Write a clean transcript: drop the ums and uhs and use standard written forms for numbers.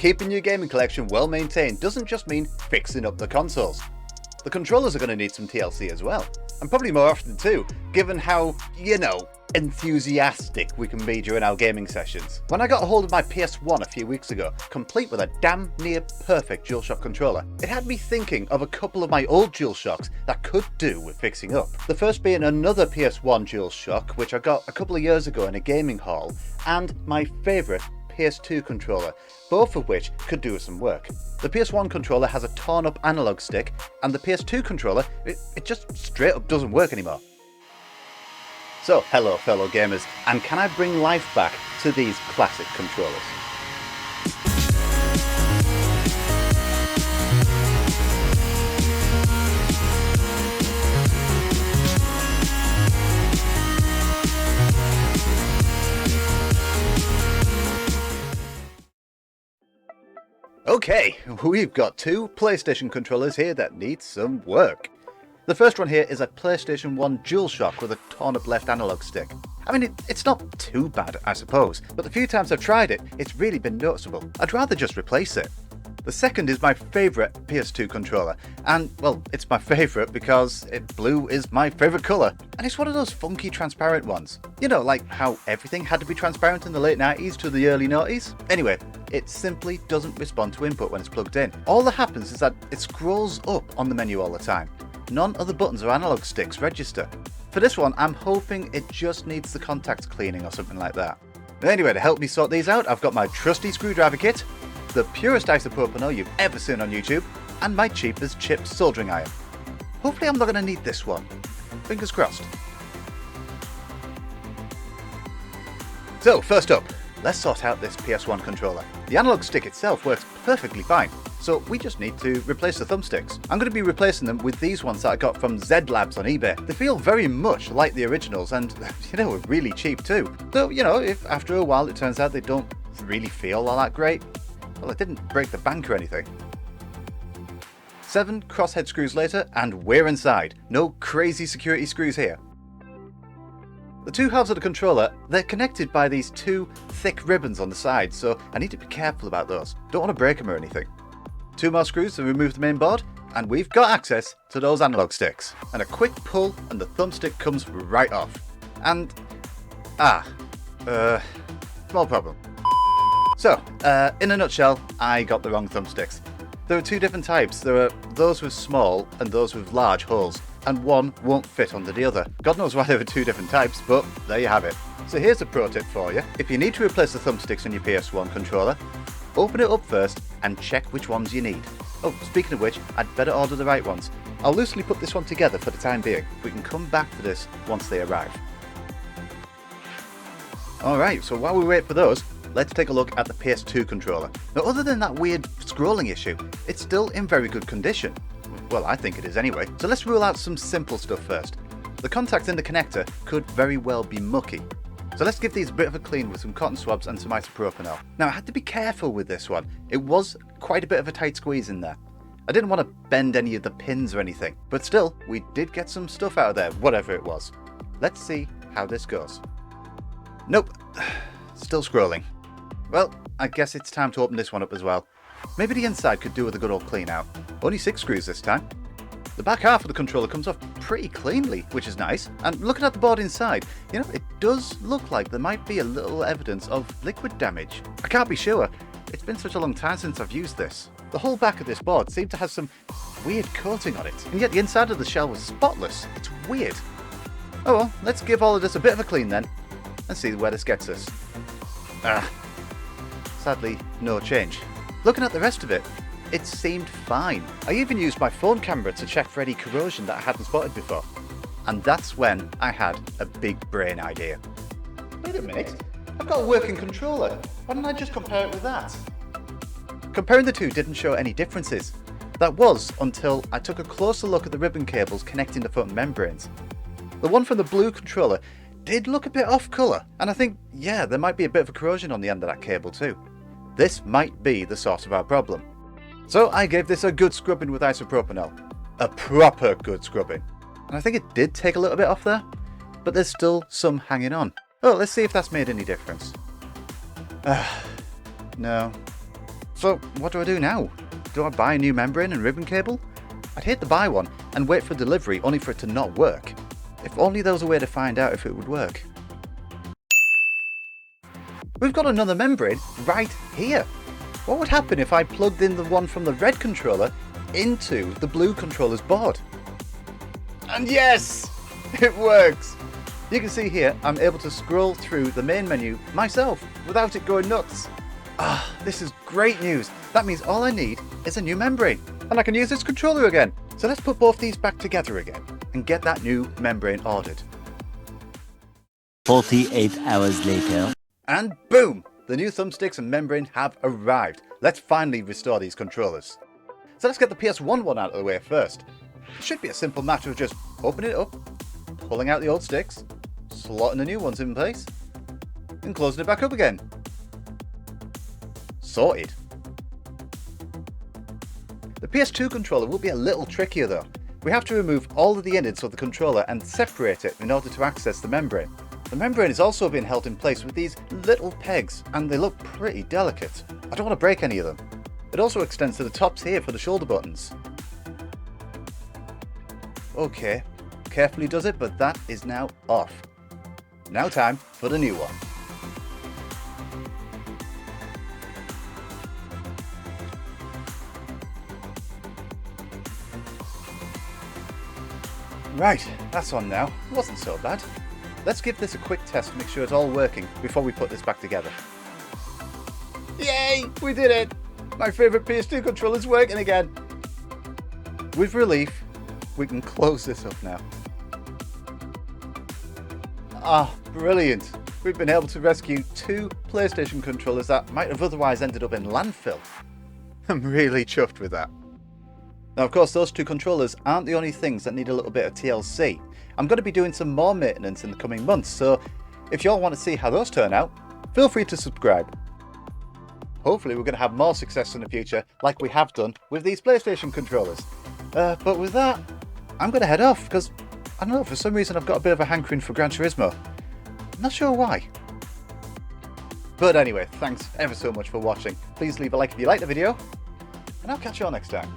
Keeping your gaming collection well maintained doesn't just mean fixing up the consoles. The controllers are going to need some TLC as well, and probably more often too, given how, enthusiastic we can be during our gaming sessions. When I got a hold of my PS1 a few weeks ago, complete with a damn near perfect DualShock controller, it had me thinking of a couple of my old DualShocks that could do with fixing up. The first being another PS1 DualShock, which I got a couple of years ago in a gaming hall, and my favourite PS2 controller, both of which could do with some work. The PS1 controller has a torn up analog stick, and the PS2 controller, it just straight up doesn't work anymore. So, hello fellow gamers, and can I bring life back to these classic controllers? Okay, we've got two PlayStation controllers here that need some work. The first one here is a PlayStation 1 DualShock with a torn up left analog stick. I mean, it's not too bad, I suppose, but the few times I've tried it, it's really been noticeable. I'd rather just replace it. The second is my favourite PS2 controller, and, well, it's my favourite because blue is my favourite colour, and it's one of those funky transparent ones. You know, like how everything had to be transparent in the late 90s to the early 90s? Anyway, it simply doesn't respond to input when it's plugged in. All that happens is that it scrolls up on the menu all the time. None of the buttons or analog sticks register. For this one, I'm hoping it just needs the contacts cleaning or something like that. Anyway, to help me sort these out, I've got my trusty screwdriver kit, the purest isopropanol you've ever seen on YouTube, and my cheapest chipped soldering iron. Hopefully I'm not going to need this one. Fingers crossed. So, first up, let's sort out this PS1 controller. The analog stick itself works perfectly fine, so we just need to replace the thumbsticks. I'm going to be replacing them with these ones that I got from Z Labs on eBay. They feel very much like the originals and, are really cheap too. So, if after a while it turns out they don't really feel all that great, well, it didn't break the bank or anything. 7 crosshead screws later, and we're inside. No crazy security screws here. The two halves of the controller, they're connected by these two thick ribbons on the side, so I need to be careful about those. Don't want to break them or anything. 2 more screws to remove the main board, and we've got access to those analog sticks. And a quick pull and the thumbstick comes right off. And, small problem. So, in a nutshell, I got the wrong thumbsticks. There are 2 different types. There are those with small and those with large holes, and one won't fit under the other. God knows why there are 2 different types, but there you have it. So here's a pro tip for you. If you need to replace the thumbsticks on your PS1 controller, open it up first and check which ones you need. Oh, speaking of which, I'd better order the right ones. I'll loosely put this one together for the time being. We can come back to this once they arrive. Alright, so while we wait for those, let's take a look at the PS2 controller. Now, other than that weird scrolling issue, it's still in very good condition. Well, I think it is anyway. So let's rule out some simple stuff first. The contacts in the connector could very well be mucky. So let's give these a bit of a clean with some cotton swabs and some isopropanol. Now, I had to be careful with this one. It was quite a bit of a tight squeeze in there. I didn't want to bend any of the pins or anything, but still, we did get some stuff out of there, whatever it was. Let's see how this goes. Nope, still scrolling. Well, I guess it's time to open this one up as well. Maybe the inside could do with a good old clean out. Only 6 screws this time. The back half of the controller comes off pretty cleanly, which is nice. And looking at the board inside, it does look like there might be a little evidence of liquid damage. I can't be sure. It's been such a long time since I've used this. The whole back of this board seemed to have some weird coating on it, and yet the inside of the shell was spotless. It's weird. Oh well, let's give all of this a bit of a clean then, and see where this gets us. Sadly, no change. Looking at the rest of it, it seemed fine. I even used my phone camera to check for any corrosion that I hadn't spotted before. And that's when I had a big brain idea. Wait a minute, I've got a working controller. Why don't I just compare it with that? Comparing the two didn't show any differences. That was until I took a closer look at the ribbon cables connecting the front membranes. The one from the blue controller did look a bit off colour, and I think, there might be a bit of a corrosion on the end of that cable too. This might be the source of our problem. So I gave this a good scrubbing with isopropanol. A proper good scrubbing. And I think it did take a little bit off there, but there's still some hanging on. Oh, let's see if that's made any difference. No. So what do I do now? Do I buy a new membrane and ribbon cable? I'd hate to buy one and wait for delivery only for it to not work. If only there was a way to find out if it would work. We've got another membrane right here. What would happen if I plugged in the one from the red controller into the blue controller's board? And yes, it works. You can see here I'm able to scroll through the main menu myself without it going nuts. Ah, this is great news. That means all I need is a new membrane and I can use this controller again. So let's put both these back together again and get that new membrane ordered. 48 hours later. And boom! The new thumbsticks and membrane have arrived. Let's finally restore these controllers. So let's get the PS1 one out of the way first. It should be a simple matter of just opening it up, pulling out the old sticks, slotting the new ones in place, and closing it back up again. Sorted. The PS2 controller will be a little trickier though. We have to remove all of the innards of the controller and separate it in order to access the membrane. The membrane is also being held in place with these little pegs and they look pretty delicate. I don't want to break any of them. It also extends to the tops here for the shoulder buttons. Okay, carefully does it, but that is now off. Now time for the new one. Right, that's on now. It wasn't so bad. Let's give this a quick test to make sure it's all working before we put this back together. Yay! We did it! My favourite PS2 controller is working again. With relief, we can close this up now. Ah, brilliant! We've been able to rescue 2 PlayStation controllers that might have otherwise ended up in landfill. I'm really chuffed with that. Now of course those 2 controllers aren't the only things that need a little bit of TLC. I'm going to be doing some more maintenance in the coming months, so if you all want to see how those turn out, feel free to subscribe. Hopefully we're going to have more success in the future like we have done with these PlayStation controllers. But with that, I'm going to head off because, I don't know, for some reason I've got a bit of a hankering for Gran Turismo. I'm not sure why. But anyway, thanks ever so much for watching. Please leave a like if you liked the video, and I'll catch you all next time.